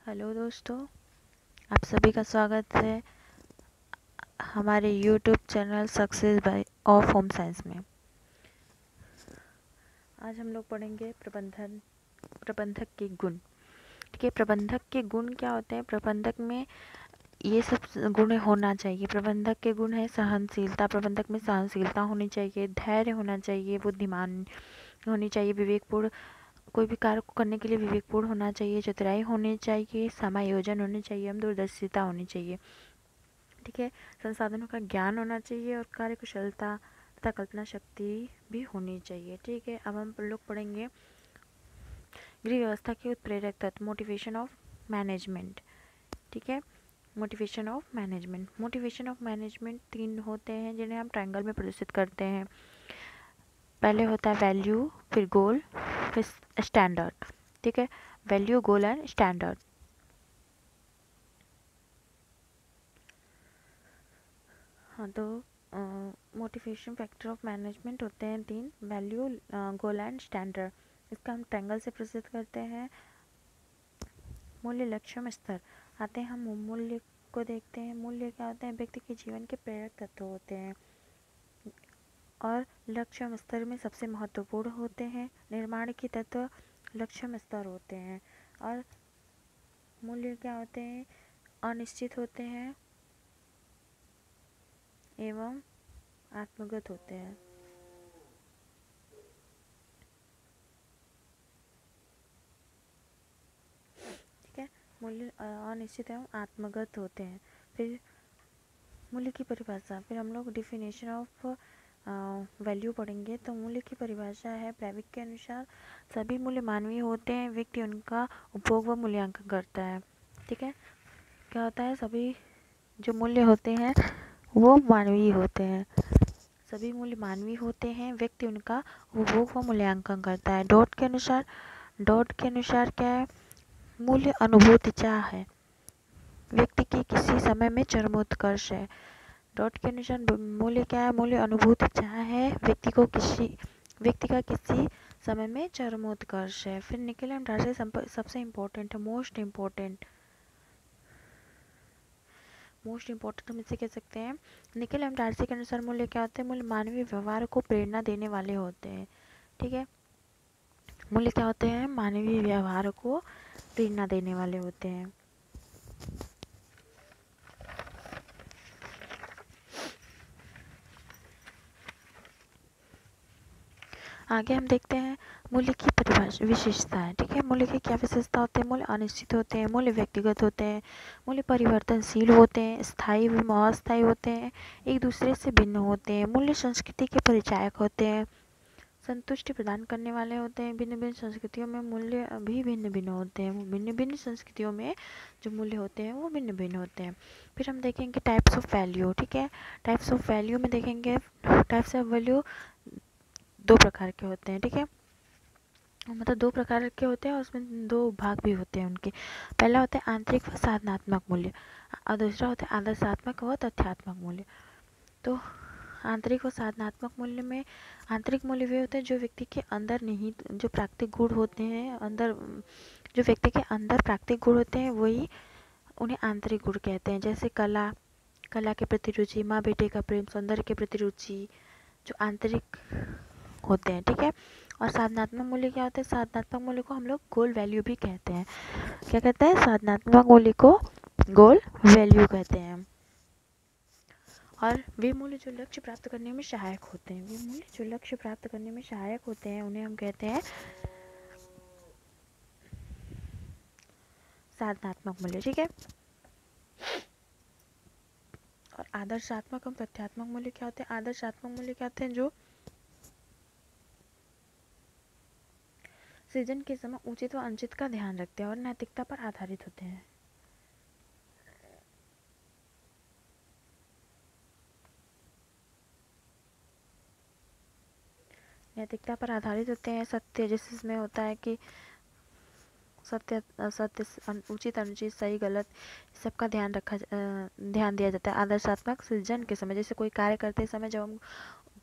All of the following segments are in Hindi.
हेलो दोस्तों, आप सभी का स्वागत है हमारे YouTube channel success by of home science में। आज हम लोग पढ़ेंगे प्रबंधक के गुण। ठीक है, प्रबंधक के गुण क्या होते हैं? प्रबंधक में ये सब गुण होना चाहिए। प्रबंधक के गुण है सहनशीलता। प्रबंधक में सहनशीलता होनी चाहिए, धैर्य होना चाहिए, बुद्धिमान होनी चाहिए, विवेकपूर्ण कोई भी कार्य को करने के लिए विवेकपूर्ण होना चाहिए, चतुराई होनी चाहिए, समायोजन होनी चाहिए, हम दूरदर्शिता होनी चाहिए। ठीक है, संसाधनों का ज्ञान होना चाहिए और कार्यकुशलता तथा कल्पना शक्ति भी होनी चाहिए। ठीक है, अब हम लोग पढ़ेंगे गृह व्यवस्था के उत्प्रेरक तत्व, मोटिवेशन ऑफ मैनेजमेंट। ठीक है, मोटिवेशन ऑफ मैनेजमेंट 3 होते हैं जिन्हें हम ट्रायंगल में प्रदर्शित करते हैं। पहले होता है वैल्यू, फिर गोल, फिर स्टैंडर्ड। ठीक है, वैल्यू, गोल एंड स्टैंडर्ड। हाँ, तो मोटिवेशन फैक्टर ऑफ मैनेजमेंट होते हैं 3, वैल्यू, गोल एंड स्टैंडर्ड। इसका हम ट्रायंगल से प्रस्तुत करते हैं। मूल्य, लक्ष्य, स्तर। आते हैं हम मूल्य को देखते हैं। मूल्य क्या होते हैं? व्यक्ति के जीवन के प्रेरक तत्व होते हैं और लक्ष्य स्तर में सबसे महत्वपूर्ण होते हैं। निर्माण के तत्व लक्ष्य स्तर होते हैं और मूल्य क्या होते हैं? अनिश्चित होते हैं एवं आत्मगत होते हैं। ठीक है, मूल्य अनिश्चित एवं आत्मगत होते हैं। फिर मूल्य की परिभाषा, फिर हम लोग डिफिनेशन ऑफ वैल्यू पढ़ेंगे। तो मूल्य की परिभाषा है, ब्रेविक के अनुसार सभी मूल्य मानवीय होते हैं, व्यक्ति उनका उपभोग व मूल्यांकन करता है। ठीक है, क्या होता है? सभी जो मूल्य होते हैं वो मानवीय होते हैं। सभी मूल्य मानवीय होते हैं, व्यक्ति उनका उपभोग व मूल्यांकन करता है। डॉट के अनुसार क्या है? मूल्य अनुभूति चाह है, व्यक्ति की किसी समय में चरमोत्कर्ष है। डॉट के अनुसार मूल्य क्या है? मूल्य अनुभूति चाह है, व्यक्ति का किसी समय में चरमोत्कर्ष है। फिर निकेल एंड डार्सी सबसे इम्पोर्टेंट है, मोस्ट इम्पोर्टेंट हम इसे कह सकते हैं। निकेल एंड डार्सी के अनुसार मूल्य क्या होते हैं? मूल्य मानवीय व्यवहार को प्रेरणा देने वाले होते हैं। ठीक है, मूल्य क्या होते हैं? मानवीय व्यवहार को प्रेरणा देने वाले होते हैं। आगे हम देखते हैं मूल्य की परिभाषा, विशेषता है। ठीक है, मूल्य की क्या विशेषता होते हैं? मूल्य अनिश्चित होते हैं, मूल्य व्यक्तिगत होते हैं, मूल्य परिवर्तनशील होते हैं, स्थायी व अस्थायी होते हैं, एक दूसरे से भिन्न होते हैं, मूल्य संस्कृति के परिचायक होते हैं, संतुष्टि प्रदान करने वाले होते हैं। भिन्न भिन्न संस्कृतियों में मूल्य भी भिन्न भिन्न होते हैं। भिन्न भिन्न संस्कृतियों में जो मूल्य होते हैं वो भिन्न भिन्न होते हैं। फिर हम देखेंगे टाइप्स ऑफ वैल्यू। ठीक है, टाइप्स ऑफ वैल्यू में देखेंगे टाइप्स ऑफ वैल्यू 2 प्रकार के होते हैं। ठीक है, मतलब 2 प्रकार के होते हैं और उसमें 2 भाग भी होते हैं उनके। पहला होता है आंतरिक व साधनात्मक मूल्य और दूसरा होता है आदर्शात्मक व तथ्यात्मक मूल्य। तो आंतरिक व साधनात्मक मूल्य में आंतरिक मूल्य वे होते हैं जो व्यक्ति के अंदर निहित जो प्राकृतिक गुण होते हैं, जो व्यक्ति के अंदर प्राकृतिक गुण होते हैं वही उन्हें आंतरिक गुण कहते हैं। जैसे कला के प्रति रुचि, माँ बेटे का प्रेम, सौंदर्य के प्रति रुचि, जो आंतरिक होते हैं। ठीक है, और साधनात्मक मूल्य क्या होता है? साधनात्मक मूल्य को हम लोग गोल वैल्यू भी कहते हैं। क्या कहते हैं? साधनात्मक मूल्य को गोल वैल्यू कहते हैं। और वे मूल्य जो लक्ष्य प्राप्त करने में सहायक होते हैं, उन्हें हम कहते हैं साधनात्मक मूल्य। ठीक है, और आदर्शात्मक और तथ्यात्मक मूल्य क्या होते हैं? आदर्शात्मक मूल्य क्या होते हैं? जो सृजन के समय उचित व अनुचित का ध्यान रखते हैं और नैतिकता पर आधारित होते हैं। नैतिकता पर आधारित होते हैं। सत्य, जैसे इसमें होता है कि सत्य असत्य, उचित अनुचित, सही गलत, सबका ध्यान दिया जाता है। आदर्शात्मक सृजन के समय, जैसे कोई कार्य करते समय जब हम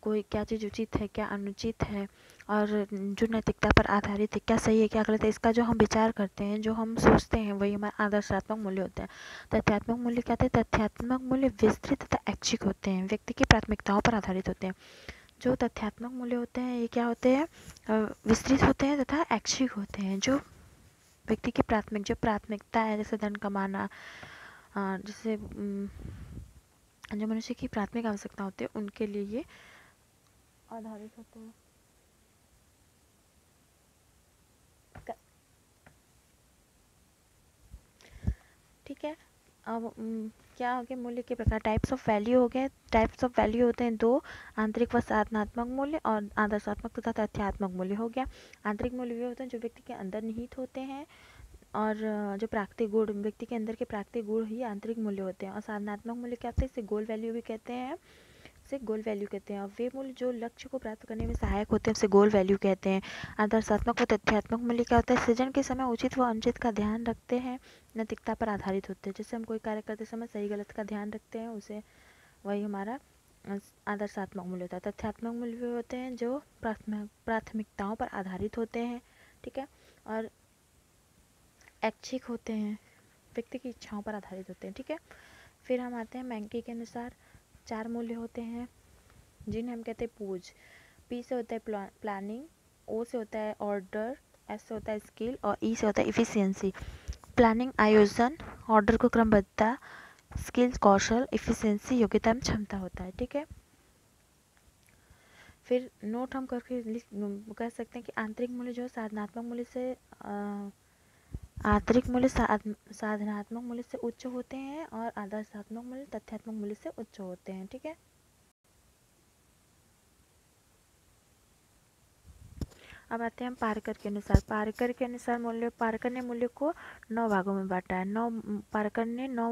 कोई क्या चीज़ उचित है क्या अनुचित है और जो नैतिकता पर आधारित है, क्या सही है क्या गलत है, इसका जो हम विचार करते हैं, जो हम सोचते हैं, वही हमारे आदर्शात्मक मूल्य होते हैं। तथ्यात्मक मूल्य क्या होते हैं? तथ्यात्मक मूल्य विस्तृत तथा ऐच्छिक होते हैं, व्यक्ति की प्राथमिकताओं पर आधारित होते हैं। जो तथ्यात्मक मूल्य होते हैं ये क्या होते हैं? विस्तृत होते हैं तथा ऐच्छिक होते हैं। जो व्यक्ति की जो प्राथमिकता है, जैसे धन कमाना, जैसे जो मनुष्य की प्राथमिक आवश्यकता होती है, उनके लिए ये आधारित होते हैं। ठीक है। अब क्या हो गया? मूल्य के प्रकार, टाइप्स ऑफ वैल्यू हो गए। टाइप्स ऑफ वैल्यू होते हैं दो, आंतरिक व साधनात्मक मूल्य और आदर्शात्मक तथा तथ्यात्मक मूल्य हो गया। आंतरिक मूल्य वे होते हैं जो व्यक्ति के अंदर निहित होते हैं, और जो प्राकृतिक गुण, व्यक्ति के अंदर के प्राकृतिक गुण ही आंतरिक मूल्य होते हैं। और साधनात्मक मूल्य क्या होते हैं? इसे गोल वैल्यू भी कहते हैं, इसे गोल वैल्यू कहते हैं। और वे मूल्य जो लक्ष्य को प्राप्त करने में सहायक होते हैं उसे गोल वैल्यू कहते हैं। आदर्शात्मक व तथ्यात्मक मूल्य क्या होता है? सृजन के समय उचित व अनुचित का ध्यान रखते हैं, नैतिकता पर आधारित होते हैं। जैसे हम कोई कार्य करते समय सही गलत का ध्यान रखते हैं, उसे वही हमारा आदर्शात्मक मूल्य होता है। तथ्यात्मक मूल्य वे होते हैं जो प्राथमिकताओं पर आधारित होते हैं, ठीक है, और ऐच्छिक होते हैं, व्यक्ति की इच्छाओं पर आधारित होते हैं, ठीक है। फिर हम आते हैं मैंकी के अनुसार 4 मूल्य होते हैं जिन्हें हम कहते हैं पूज। पी से होता है प्लानिंग, ओ से होता है ऑर्डर, एस से होता है स्किल और ई से होता है इफिशियंसी। प्लानिंग आयोजन, ऑर्डर को क्रमबद्धता, स्किल्स कौशल, इफिशियंसी योग्यता में क्षमता होता है, ठीक है। फिर नोट हम करके कह सकते हैं कि आंतरिक मूल्य जो है साधनात्मक मूल्य से आंतरिक मूल्य साधनात्मक मूल्य से उच्च होते हैं, और आदर्शात्मक मूल्य तथ्यात्मक मूल्य से उच्च होते हैं, ठीक है। अब आते हैं हम पारकर के अनुसार। पारकर के अनुसार मूल्य, पारकर ने मूल्य को 9 भागों में बांटा है। पारकर ने 9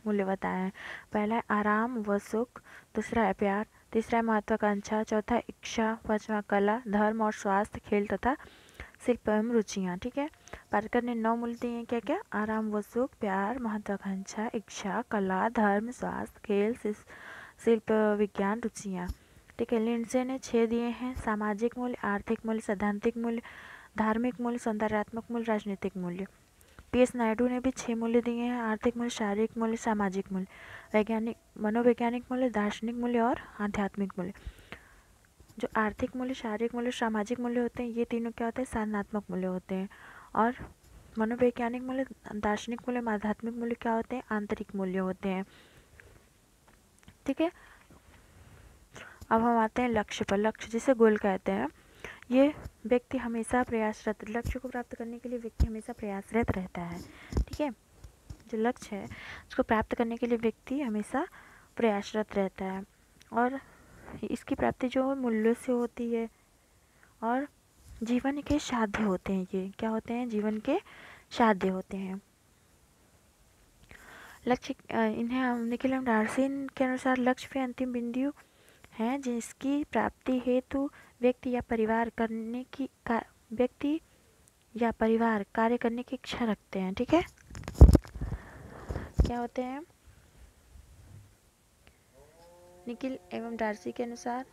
मूल्य बताए हैं। पहला है आराम व सुख, दूसरा है प्यार, तीसरा है महत्वाकांक्षा, चौथा इच्छा, पांचवा कला, धर्म और स्वास्थ्य, खेल तथा शिल्प एवं रुचियाँ, ठीक है। पारकर ने 9 मूल्य दिए हैं, क्या क्या? आराम व सुख, प्यार, महत्वाकांक्षा, इच्छा, कला, धर्म, स्वास्थ्य, खेल, शिल्प, विज्ञान, रुचियाँ, ठीक है। लिंडसे ने 6 दिए हैं, सामाजिक मूल्य, आर्थिक मूल्य, सैद्धांतिक मूल्य, धार्मिक मूल्य, सौंदर्यात्मक मूल्य, राजनीतिक मूल्य। PS नायडू ने भी 6 मूल्य दिए हैं, आर्थिक मूल्य, शारीरिक मूल्य, सामाजिक मूल्य, वैज्ञानिक मनोवैज्ञानिक मूल्य, दार्शनिक मूल्य और आध्यात्मिक मूल्य। जो आर्थिक मूल्य, शारीरिक मूल्य, सामाजिक मूल्य होते हैं, ये तीनों क्या होते हैं? साधनात्मक मूल्य होते हैं। और मनोवैज्ञानिक मूल्य, दार्शनिक मूल्य, आध्यात्मिक मूल्य क्या होते हैं? आंतरिक मूल्य होते हैं, ठीक है। अब हम आते हैं लक्ष्य पर। लक्ष्य जिसे गोल कहते हैं, ये व्यक्ति हमेशा प्रयासरत, लक्ष्य को प्राप्त करने के लिए व्यक्ति हमेशा प्रयासरत रहता है, ठीक है। जो लक्ष्य है उसको प्राप्त करने के लिए व्यक्ति हमेशा प्रयासरत रहता है, और इसकी प्राप्ति जो मूल्यों से होती है, और जीवन के साध्य होते हैं। ये क्या होते हैं? जीवन के साध्य होते हैं। लक्ष्य इन्हें हम निखिल डार्सिन के अनुसार लक्ष्य वे अंतिम बिंदु हैं जिसकी प्राप्ति हेतु व्यक्ति या परिवार कार्य करने की इच्छा रखते हैं, ठीक है। क्या होते हैं? निखिल एवं डार्सी के अनुसार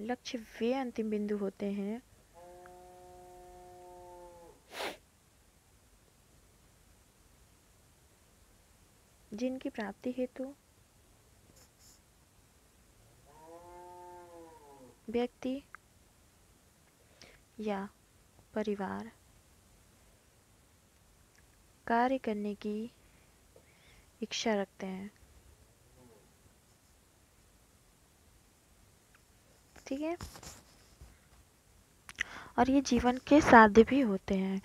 लक्ष्य वे अंतिम बिंदु होते हैं जिनकी प्राप्ति हेतु व्यक्ति या परिवार कार्य करने की इच्छा रखते हैं, ठीक है। और ये जीवन के साध्य भी होते हैं।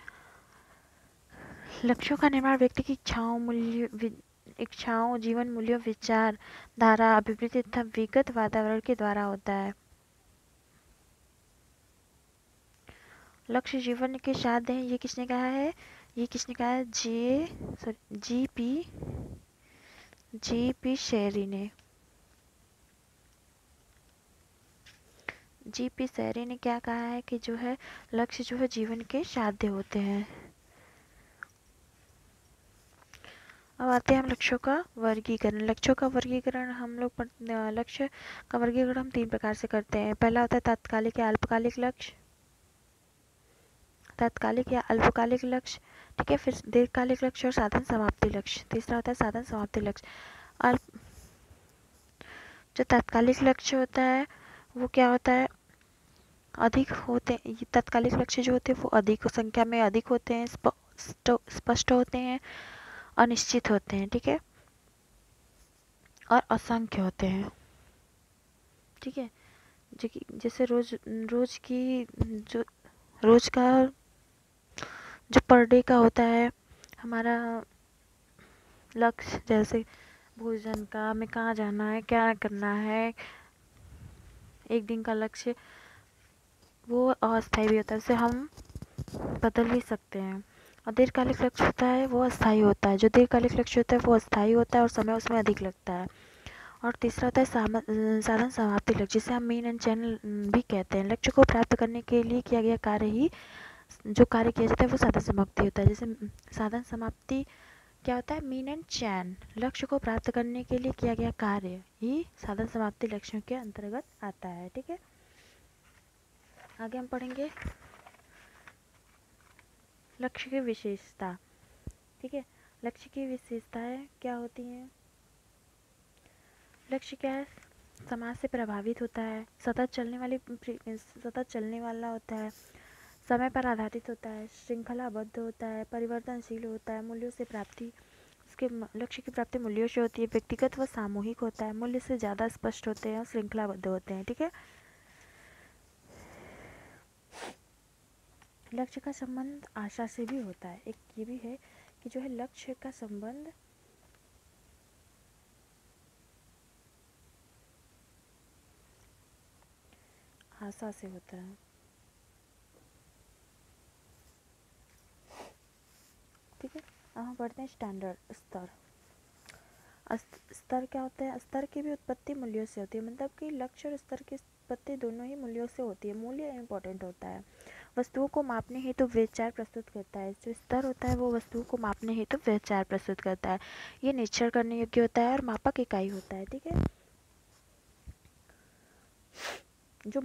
लक्ष्यों का निर्माण व्यक्ति की इच्छाओं, जीवन मूल्यों, विचार धारा, अभिवृत्ति तथा विगत वातावरण के द्वारा होता है। लक्ष्य जीवन के साध्य हैं, ये किसने कहा है? ये किसने कहा है? जी पी शेरी ने। जी.पी. शेरी ने क्या कहा है कि जो है लक्ष्य जो है जीवन के साध्य होते हैं। अब आते हैं हम लक्ष्यों का वर्गीकरण। लक्ष्यों का वर्गीकरण हम लोग लक्ष्य का वर्गीकरण हम 3 प्रकार से करते हैं। पहला होता है तात्कालिक या अल्पकालिक लक्ष्य, तात्कालिक या अल्पकालिक लक्ष्य, ठीक है। फिर दीर्घकालिक लक्ष्य और साधन समाप्ति लक्ष्य। तीसरा होता है साधन समाप्ति लक्ष्य। और जो तात्कालिक लक्ष्य होता है वो क्या होता है, अधिक होते हैं। तात्कालिक लक्ष्य जो होते हैं वो अधिक संख्या में अधिक होते हैं, स्पष्ट होते हैं, अनिश्चित होते हैं, ठीक है, और असंख्य होते हैं, ठीक है। जैसे रोज रोज की जो रोज का जो पर डे का होता है हमारा लक्ष्य, जैसे भोजन का, हमें कहाँ जाना है, क्या करना है, एक दिन का लक्ष्य वो अस्थायी भी होता है, उसे हम बदल भी सकते हैं। और दीर्घकालिक लक्ष्य होता है वो अस्थायी होता है। जो दीर्घकालिक लक्ष्य होता है वो अस्थायी होता है और समय उसमें अधिक लगता है। और तीसरा होता है साधन समाप्ति लक्ष्य, जिसे हम मीन एंड चैन भी कहते हैं। लक्ष्य को प्राप्त करने के लिए किया गया कार्य ही, जो कार्य किया जाता है वो साधन समाप्ति होता है। जैसे साधन समाप्ति क्या होता है, मीन एंड चैन, लक्ष्य को प्राप्त करने के लिए किया गया कार्य ही साधन समाप्ति लक्ष्यों के अंतर्गत आता है, ठीक है। आगे हम पढ़ेंगे लक्ष्य की विशेषता, ठीक है। लक्ष्य की विशेषताएं क्या होती हैं। लक्ष्य क्या है, समाज से प्रभावित होता है, सतत चलने वाला होता है, समय पर आधारित होता है, श्रृंखलाबद्ध होता है, परिवर्तनशील होता है, मूल्यों से प्राप्ति, उसके लक्ष्य की प्राप्ति मूल्यों से होती है, व्यक्तिगत व सामूहिक होता है, मूल्य से ज़्यादा स्पष्ट होते हैं और श्रृंखलाबद्ध होते हैं, ठीक है। लक्ष्य का संबंध आशा से भी होता है। एक ये भी है कि जो है लक्ष्य का संबंध आशा से होता है, ठीक है। अब हम पढ़ते हैं स्टैंडर्ड, स्तर। स्तर क्या होता है, स्तर की भी उत्पत्ति मूल्यों से होती है, मतलब कि लक्ष्य और स्तर की उत्पत्ति दोनों ही मूल्यों से होती है। मूल्य इम्पोर्टेंट होता है, वस्तुओं को मापने हेतु विचार प्रस्तुत करता है। जो स्तर होता है वो वस्तुओं को मापने हेतु विचार प्रस्तुत करता है, ये निरीक्षण करने योग्य होता है और मापक इकाई होता है, ठीक है। जो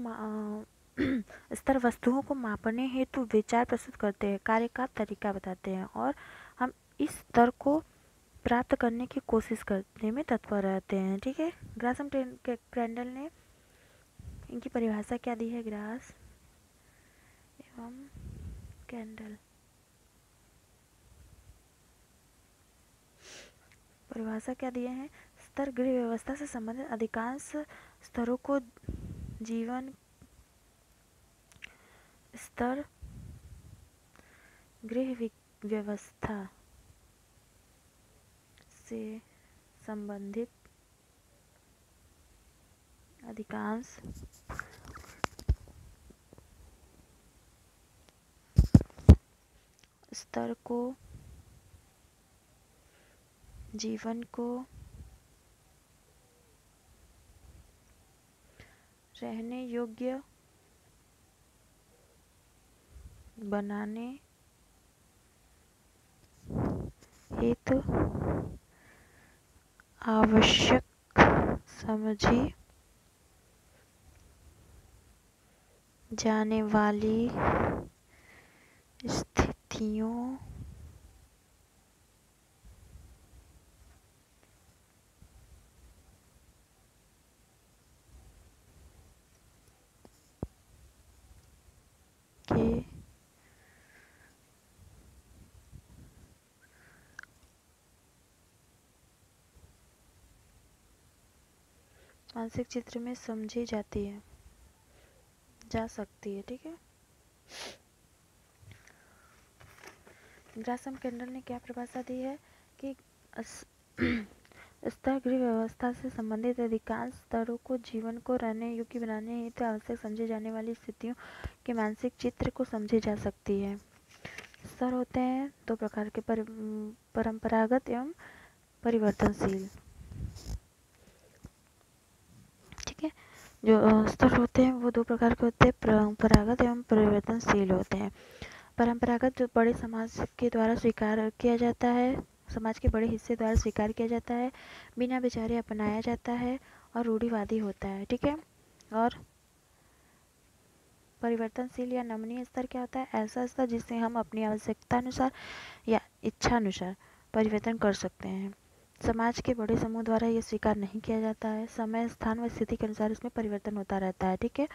स्तर वस्तुओं को मापने हेतु विचार प्रस्तुत करते हैं, कार्य का तरीका बताते हैं, और हम इस स्तर को प्राप्त करने की कोशिश करने में तत्पर रहते हैं, ठीक है। ग्रासम क्रेंडल ने इनकी परिभाषा क्या दी है, ग्रास एवं कैंडल, परिभाषा क्या दिए हैं, स्तर गृह व्यवस्था से संबंधित अधिकांश स्तरों को जीवन स्तर गृह व्यवस्था से संबंधित अधिकांश स्तर को जीवन को रहने योग्य बनाने हेतु आवश्यक समझी जाने वाली स्थितियों के मानसिक चित्र में समझी जा सकती है, ठीक है। ग्रासम कैंडल ने क्या परिभाषा दी है कि स्तर गृह व्यवस्था से संबंधित अधिकांश स्तरों को जीवन को रहने योग्य बनाने हेतु आवश्यक समझे जाने वाली स्थितियों के मानसिक चित्र को समझी जा सकती है। स्तर होते हैं 2 प्रकार के, परंपरागत एवं परिवर्तनशील, ठीक है। जो स्तर होते हैं वो 2 प्रकार के होते हैं, परंपरागत एवं परिवर्तनशील होते हैं। परंपरागत जो बड़े समाज के द्वारा स्वीकार किया जाता है समाज के बड़े हिस्से द्वारा स्वीकार किया जाता है, बिना विचारे अपनाया जाता है और रूढ़िवादी होता है। ठीक है। और परिवर्तनशील या नमनीय स्तर क्या होता है? ऐसा स्तर जिससे हम अपनी आवश्यकता अनुसार या इच्छा अनुसार परिवर्तन कर सकते हैं। समाज के बड़े समूह द्वारा ये स्वीकार नहीं किया जाता है। समय, स्थान व स्थिति के अनुसार इसमें परिवर्तन होता रहता है। ठीक है।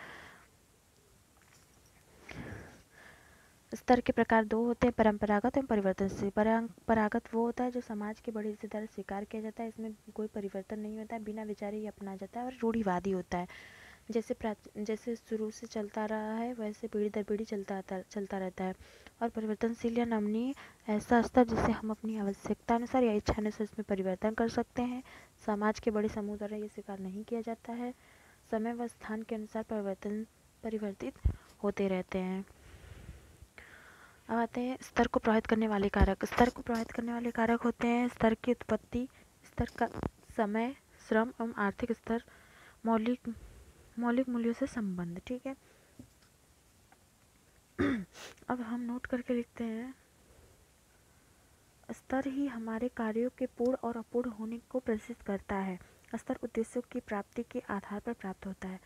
स्तर के प्रकार दो होते हैं, परंपरागत एवं परिवर्तनशील। परंपरागत वो होता है जो समाज के बड़े हिस्से द्वारा स्वीकार किया जाता है, इसमें कोई परिवर्तन नहीं होता है, बिना विचारे ही अपनाया जाता है और रूढ़िवादी होता है। जैसे शुरू से चलता रहा है वैसे पीढ़ी दर पीढ़ी चलता रहता है। और परिवर्तनशील या नमनीय ऐसा स्तर जिससे हम अपनी आवश्यकता अनुसार या इच्छा अनुसार इसमें परिवर्तन कर सकते हैं। समाज के बड़े समूह द्वारा ये स्वीकार नहीं किया जाता है। समय व स्थान के अनुसार परिवर्तित होते रहते हैं। अब आते हैं स्तर को प्रभावित करने वाले कारक। स्तर को प्रभावित करने वाले कारक होते हैं स्तर की उत्पत्ति, स्तर का समय, श्रम एवं आर्थिक स्तर, मौलिक मूल्यों से संबंध। ठीक है। अब हम नोट करके लिखते हैं, स्तर ही हमारे कार्यों के पूर्ण और अपूर्ण होने को प्रदर्शित करता है। स्तर उद्देश्यों की प्राप्ति के आधार पर प्राप्त होता है।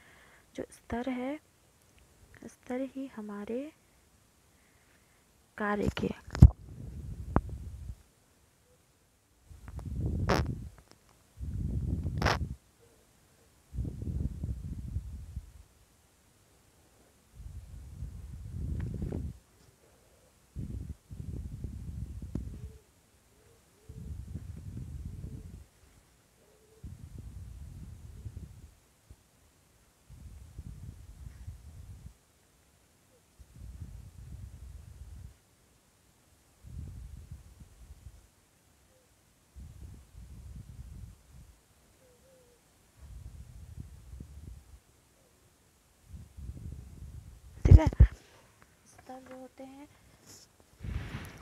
जो स्तर है, स्तर ही हमारे कार्य के ठीक है। स्तर जो होते हैं,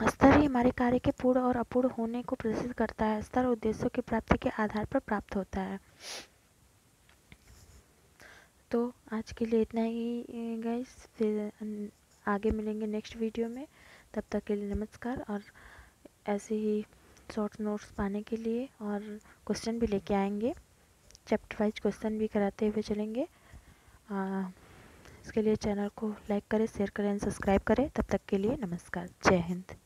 स्तर ही हमारे कार्य के पूर्ण और अपूर्ण होने को प्रदर्शित करता है। स्तर उद्देश्यों की प्राप्ति के आधार पर प्राप्त होता है। तो आज के लिए इतना ही गाइस, फिर आगे मिलेंगे नेक्स्ट वीडियो में। तब तक के लिए नमस्कार। और ऐसे ही शॉर्ट नोट्स पाने के लिए और क्वेश्चन भी लेके आएंगे, चैप्टर वाइज क्वेश्चन भी कराते हुए चलेंगे। इसके लिए चैनल को लाइक करें, शेयर करें, सब्सक्राइब करें। तब तक के लिए नमस्कार। जय हिंद।